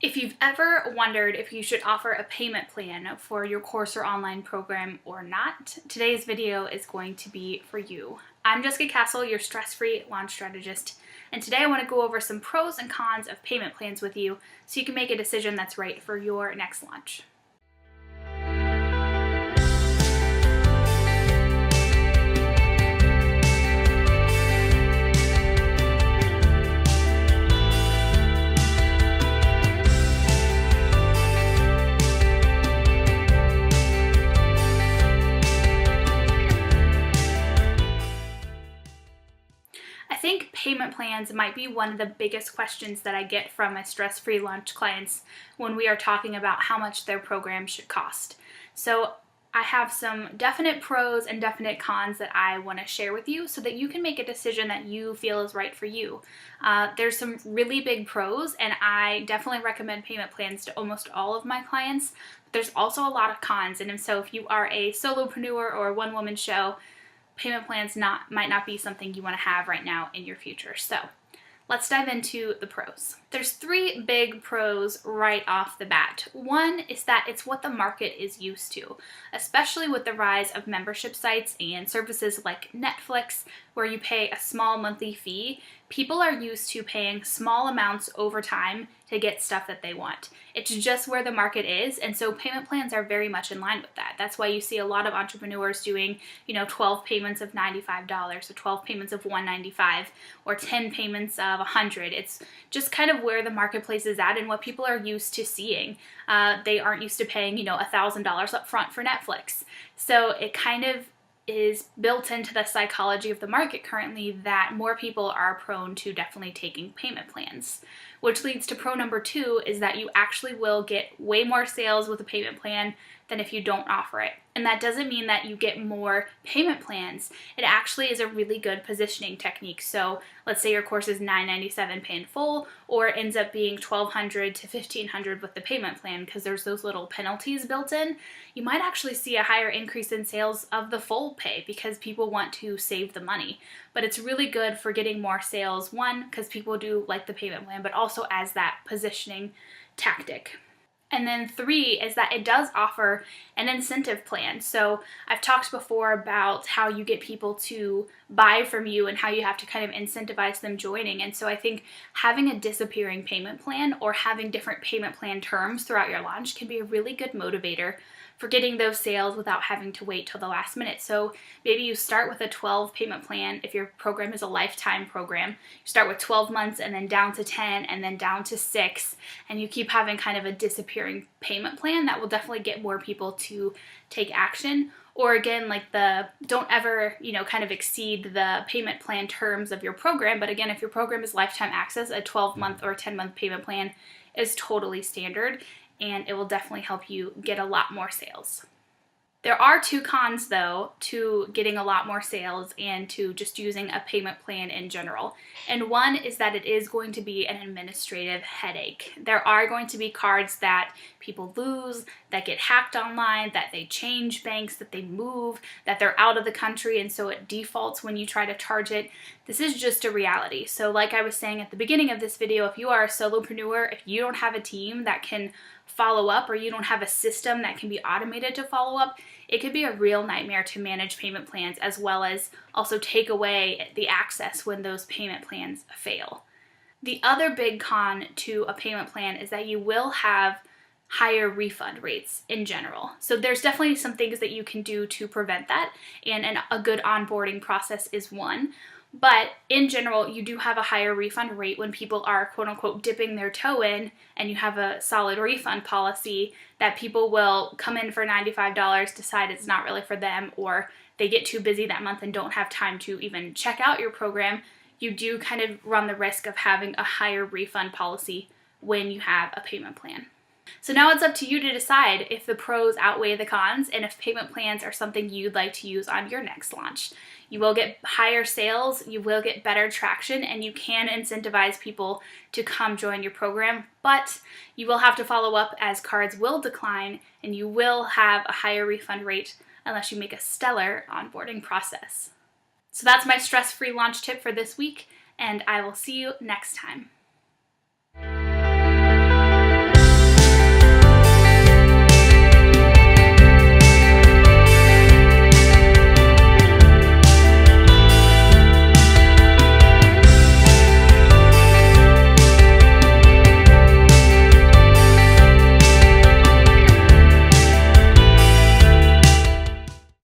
If you've ever wondered if you should offer a payment plan for your course or online program or not, today's video is going to be for you. I'm Jessica Castle, your stress-free launch strategist, and today I want to go over some pros and cons of payment plans with you so you can make a decision that's right for your next launch. I think payment plans might be one of the biggest questions that I get from my stress-free launch clients when we are talking about how much their program should cost. So I have some definite pros and definite cons that I want to share with you so that you can make a decision that you feel is right for you. There's some really big pros, and I definitely recommend payment plans to almost all of my clients. But there's also a lot of cons, and so if you are a solopreneur or a one-woman show, payment plans might not be something you want to have right now in your future. So let's dive into the pros. There's three big pros right off the bat. One is that it's what the market is used to, especially with the rise of membership sites and services like Netflix, where you pay a small monthly fee. People are used to paying small amounts over time to get stuff that they want. It's just where the market is, and so payment plans are very much in line with that. That's why you see a lot of entrepreneurs doing, 12 payments of $95, or 12 payments of $195, or 10 payments of $100. It's just kind of where the marketplace is at and what people are used to seeing. They aren't used to paying, $1,000 up front for Netflix. So it kind of is built into the psychology of the market currently that more people are prone to definitely taking payment plans. Which leads to pro number 2 is that you actually will get way more sales with a payment plan than if you don't offer it. And that doesn't mean that you get more payment plans. It actually is a really good positioning technique. So let's say your course is $997 pay in full, or it ends up being $1,200 to $1,500 with the payment plan because there's those little penalties built in. You might actually see a higher increase in sales of the full pay because people want to save the money. But it's really good for getting more sales, one, because people do like the payment plan, but also as that positioning tactic. And then 3 is that it does offer an incentive plan. So I've talked before about how you get people to buy from you and how you have to kind of incentivize them joining. And so I think having a disappearing payment plan or having different payment plan terms throughout your launch can be a really good motivator for getting those sales without having to wait till the last minute. So maybe you start with a 12 payment plan. If your program is a lifetime program, you start with 12 months and then down to 10 and then down to 6, and you keep having kind of a disappearing payment plan that will definitely get more people to take action. Or again, like don't ever, kind of exceed the payment plan terms of your program. But again, if your program is lifetime access, a 12-month or a 10-month payment plan is totally standard, and it will definitely help you get a lot more sales. There are 2 cons, though, to getting a lot more sales and to just using a payment plan in general. And one is that it is going to be an administrative headache. There are going to be cards that people lose, that get hacked online, that they change banks, that they move, that they're out of the country, and so it defaults when you try to charge it. This is just a reality. So like I was saying at the beginning of this video, if you are a solopreneur, if you don't have a team that can follow up, or you don't have a system that can be automated to follow up, it could be a real nightmare to manage payment plans, as well as also take away the access when those payment plans fail. The other big con to a payment plan is that you will have higher refund rates in general. So there's definitely some things that you can do to prevent that, and a good onboarding process is one. But in general, you do have a higher refund rate when people are quote unquote dipping their toe in, and you have a solid refund policy that people will come in for $95, decide it's not really for them, or they get too busy that month and don't have time to even check out your program. You do kind of run the risk of having a higher refund policy when you have a payment plan. So now it's up to you to decide if the pros outweigh the cons and if payment plans are something you'd like to use on your next launch. You will get higher sales, you will get better traction, and you can incentivize people to come join your program, but you will have to follow up as cards will decline and you will have a higher refund rate unless you make a stellar onboarding process. So that's my stress-free launch tip for this week, and I will see you next time.